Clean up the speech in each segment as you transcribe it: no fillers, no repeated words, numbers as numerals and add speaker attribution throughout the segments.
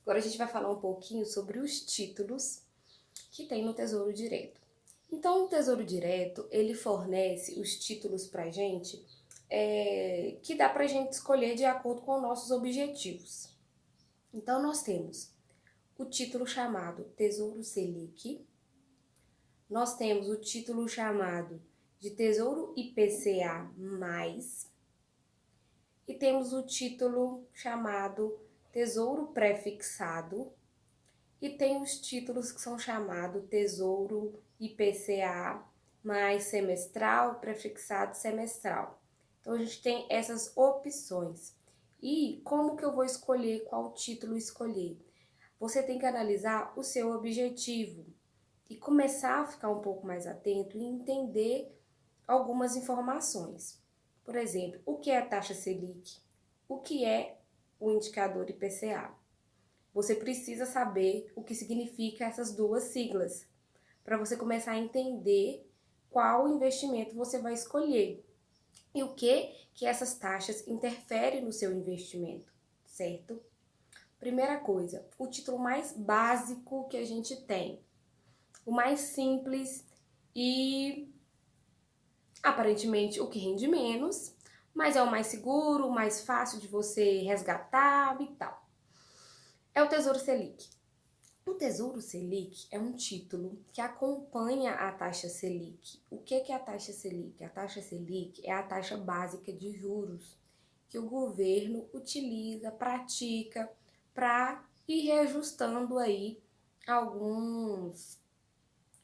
Speaker 1: Agora a gente vai falar um pouquinho sobre os títulos que tem no Tesouro Direto. Então, o Tesouro Direto, ele fornece os títulos pra gente que dá pra gente escolher de acordo com os nossos objetivos. Então, nós temos o título chamado Tesouro Selic, nós temos o título chamado de Tesouro IPCA+, e temos o título chamado Tesouro Prefixado, e tem os títulos que são chamados Tesouro IPCA mais semestral, prefixado semestral. Então a gente tem essas opções. E como que eu vou escolher qual título escolher? Você tem que analisar o seu objetivo e começar a ficar um pouco mais atento e entender algumas informações. Por exemplo, o que é a taxa Selic? O que é o indicador IPCA? Você precisa saber o que significa essas duas siglas, para você começar a entender qual investimento você vai escolher e o que essas taxas interferem no seu investimento, certo? Primeira coisa, o título mais básico que a gente tem, o mais simples e aparentemente o que rende menos, mas é o mais seguro, o mais fácil de você resgatar e tal. É o Tesouro Selic. O Tesouro Selic é um título que acompanha a taxa Selic. O que é a taxa Selic? A taxa Selic é a taxa básica de juros que o governo utiliza, pratica para ir reajustando aí alguns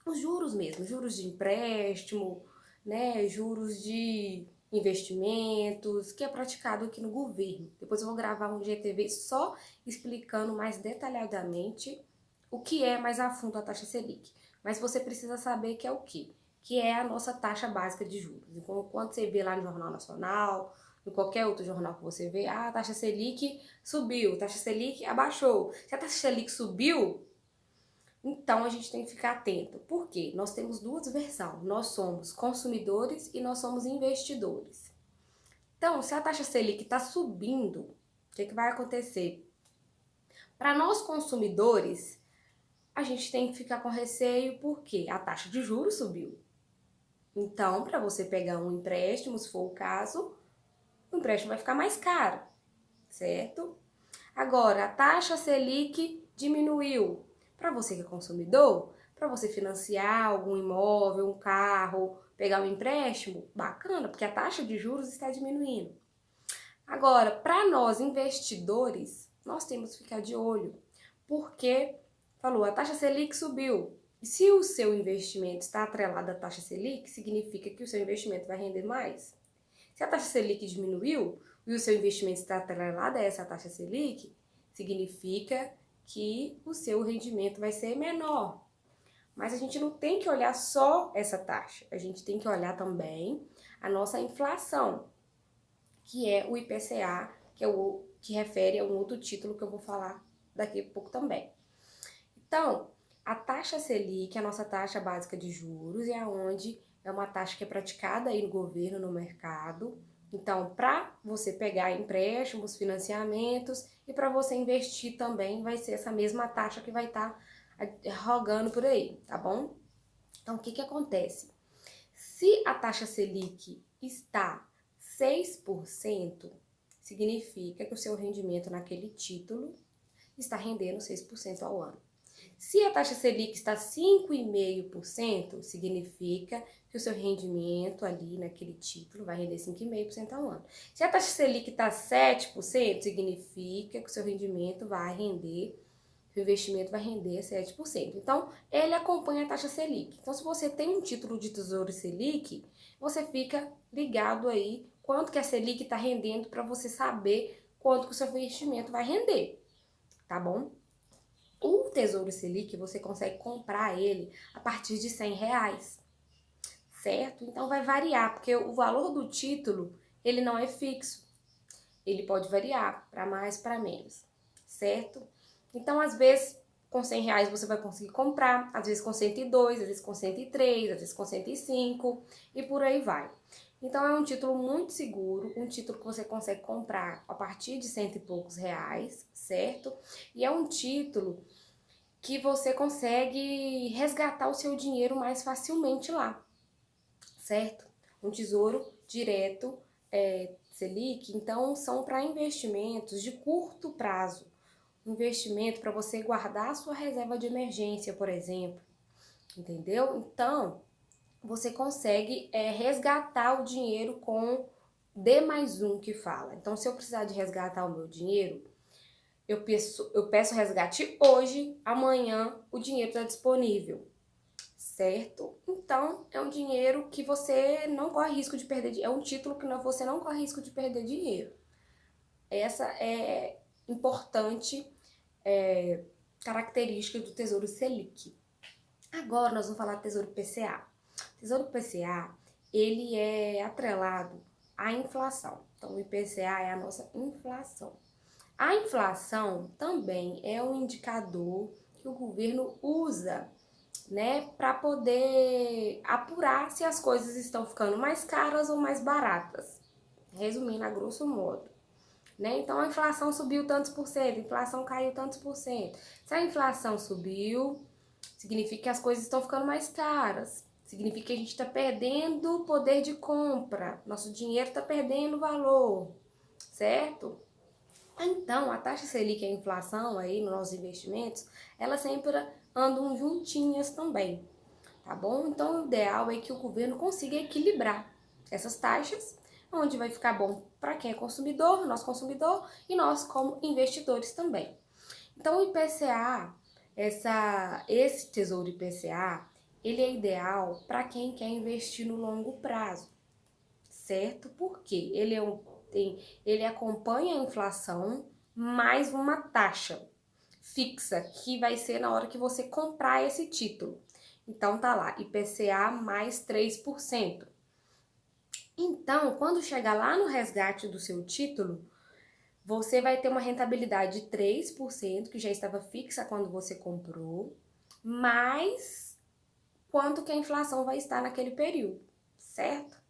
Speaker 1: os juros mesmo, juros de empréstimo, né, juros de investimentos, que é praticado aqui no governo. Depois eu vou gravar um GTV só explicando mais detalhadamente o que é mais a fundo a taxa Selic. Mas você precisa saber que é o quê? Que é a nossa taxa básica de juros. Então, quando você vê lá no Jornal Nacional, em qualquer outro jornal que você vê, a taxa Selic subiu, a taxa Selic abaixou. Se a taxa Selic subiu, então a gente tem que ficar atento. Por quê? Nós temos duas versões. Nós somos consumidores e nós somos investidores. Então, se a taxa Selic está subindo, o que vai acontecer? Para nós consumidores, a gente tem que ficar com receio porque a taxa de juros subiu. Então, para você pegar um empréstimo, se for o caso, o empréstimo vai ficar mais caro, certo? Agora, a taxa Selic diminuiu. Para você que é consumidor, para você financiar algum imóvel, um carro, pegar um empréstimo, bacana, porque a taxa de juros está diminuindo. Agora, para nós investidores, nós temos que ficar de olho, porque falou, a taxa Selic subiu. E se o seu investimento está atrelado à taxa Selic, significa que o seu investimento vai render mais. Se a taxa Selic diminuiu e o seu investimento está atrelado a essa taxa Selic, significa que o seu rendimento vai ser menor. Mas a gente não tem que olhar só essa taxa, a gente tem que olhar também a nossa inflação, que é o IPCA, que é o que refere a um outro título que eu vou falar daqui a pouco também. Então, a taxa Selic é a nossa taxa básica de juros e é onde é uma taxa que é praticada aí no governo, no mercado. Então, para você pegar empréstimos, financiamentos e para você investir também vai ser essa mesma taxa que vai estar rogando por aí, tá bom? Então, o que acontece? Se a taxa Selic está 6%, significa que o seu rendimento naquele título está rendendo 6% ao ano. Se a taxa Selic está 5,5%, significa que o seu rendimento ali naquele título vai render 5,5% ao ano. Se a taxa Selic está 7%, significa que o seu rendimento vai render, o investimento vai render 7%. Então, ele acompanha a taxa Selic. Então, se você tem um título de Tesouro Selic, você fica ligado aí quanto que a Selic está rendendo para você saber quanto que o seu investimento vai render, tá bom? O Tesouro Selic, você consegue comprar ele a partir de R$ 100, certo? Então vai variar, porque o valor do título, ele não é fixo. Ele pode variar para mais, para menos, certo? Então, às vezes, com R$ 100 você vai conseguir comprar, às vezes com 102, às vezes com 103, às vezes com 105 e por aí vai. Então é um título muito seguro, um título que você consegue comprar a partir de cento e poucos reais, certo? E é um título que você consegue resgatar o seu dinheiro mais facilmente lá, certo? Um tesouro direto, Selic, então são para investimentos de curto prazo. Investimento para você guardar a sua reserva de emergência, por exemplo, entendeu? Então, você consegue resgatar o dinheiro com D mais um que fala. Então, se eu precisar de resgatar o meu dinheiro, eu peço resgate hoje, amanhã o dinheiro está disponível, certo? Então, é um dinheiro que você não corre risco de perder, é um título que você não corre risco de perder dinheiro. Essa é importante característica do Tesouro Selic. Agora nós vamos falar do Tesouro PCA. O Tesouro PCA, ele é atrelado à inflação. Então, o IPCA é a nossa inflação. A inflação também é um indicador que o governo usa, né, para poder apurar se as coisas estão ficando mais caras ou mais baratas. Resumindo a grosso modo. Né? Então a inflação subiu tantos por cento, a inflação caiu tantos por cento. Se a inflação subiu, significa que as coisas estão ficando mais caras. Significa que a gente está perdendo poder de compra, nosso dinheiro está perdendo valor, certo? Então, a taxa Selic e a inflação aí nos nossos investimentos, elas sempre andam juntinhas também, tá bom? Então, o ideal é que o governo consiga equilibrar essas taxas, onde vai ficar bom para quem é consumidor, nosso consumidor, e nós como investidores também. Então, o IPCA, esse Tesouro IPCA, ele é ideal para quem quer investir no longo prazo, certo? Porque ele acompanha a inflação mais uma taxa fixa, que vai ser na hora que você comprar esse título. Então tá lá, IPCA mais 3%. Então, quando chegar lá no resgate do seu título, você vai ter uma rentabilidade de 3%, que já estava fixa quando você comprou, mais quanto que a inflação vai estar naquele período, certo?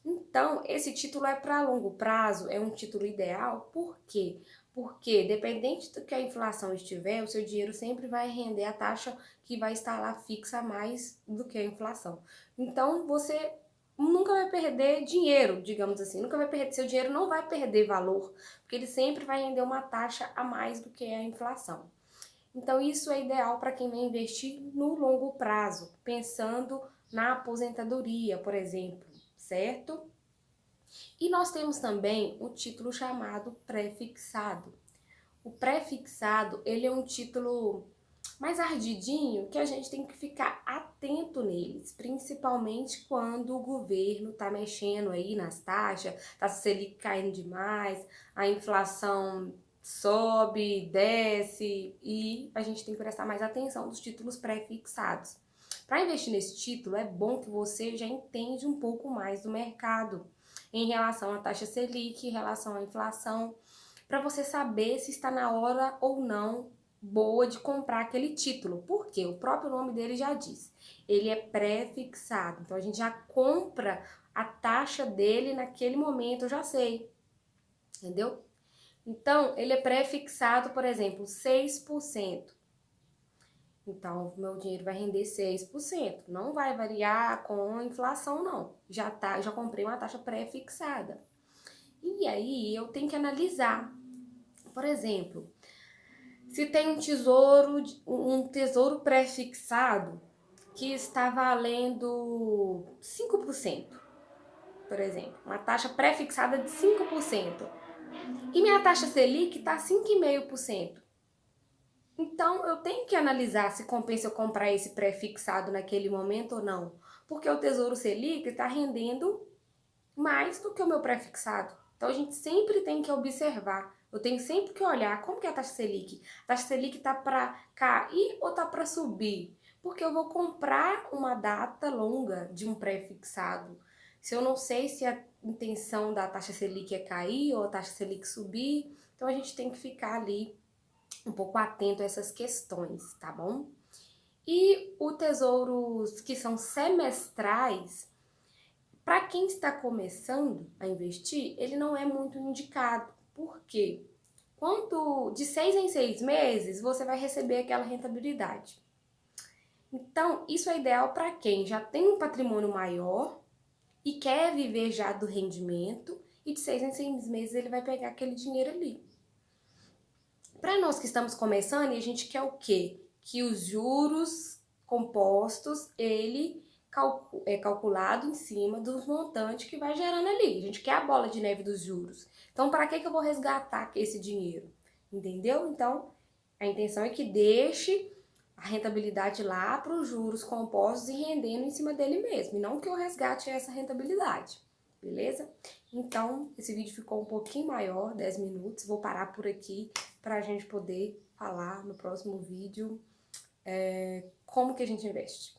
Speaker 1: Então, esse título é para longo prazo, é um título ideal, por quê? Porque, dependente do que a inflação estiver, o seu dinheiro sempre vai render a taxa que vai estar lá fixa mais do que a inflação. Então, você nunca vai perder dinheiro, digamos assim, nunca vai perder, seu dinheiro não vai perder valor, porque ele sempre vai render uma taxa a mais do que a inflação. Então, isso é ideal para quem vai investir no longo prazo, pensando na aposentadoria, por exemplo, certo? E nós temos também o título chamado pré-fixado. O pré-fixado, ele é um título mais ardidinho que a gente tem que ficar atento neles, principalmente quando o governo está mexendo aí nas taxas, tá Selic caindo demais, a inflação sobe, desce e a gente tem que prestar mais atenção nos títulos pré-fixados. Para investir nesse título é bom que você já entende um pouco mais do mercado em relação à taxa Selic, em relação à inflação, para você saber se está na hora ou não boa de comprar aquele título. Porque o próprio nome dele já diz, ele é pré-fixado. Então a gente já compra a taxa dele naquele momento, eu já sei. Entendeu? Então, ele é pré-fixado, por exemplo, 6%. Então, o meu dinheiro vai render 6%. Não vai variar com a inflação, não. Já comprei uma taxa pré-fixada. E aí, eu tenho que analisar. Por exemplo, se tem um tesouro pré-fixado que está valendo 5%, por exemplo, uma taxa pré-fixada de 5%, e minha taxa Selic está 5,5%. Então, eu tenho que analisar se compensa eu comprar esse pré-fixado naquele momento ou não, porque o Tesouro Selic está rendendo mais do que o meu pré-fixado. Então, a gente sempre tem que observar, eu tenho sempre que olhar como que é a taxa Selic. A taxa Selic está para cair ou está para subir? Porque eu vou comprar uma data longa de um pré-fixado. Se eu não sei se a intenção da taxa Selic é cair ou a taxa Selic subir, então a gente tem que ficar ali um pouco atento a essas questões, tá bom? E os tesouros que são semestrais, Para quem está começando a investir, ele não é muito indicado. Por quê? Quanto de 6 em 6 meses você vai receber aquela rentabilidade. Então, isso é ideal para quem já tem um patrimônio maior e quer viver já do rendimento, e de 6 em 6 meses ele vai pegar aquele dinheiro ali. Para nós que estamos começando, e a gente quer o quê? Que os juros compostos, ele é calculado em cima dos montantes que vai gerando ali. A gente quer a bola de neve dos juros. Então, para que eu vou resgatar esse dinheiro? Entendeu? Então, a intenção é que deixe a rentabilidade lá para os juros compostos e rendendo em cima dele mesmo, e não que eu resgate essa rentabilidade, beleza? Então, esse vídeo ficou um pouquinho maior, 10 minutos, vou parar por aqui para a gente poder falar no próximo vídeo como que a gente investe.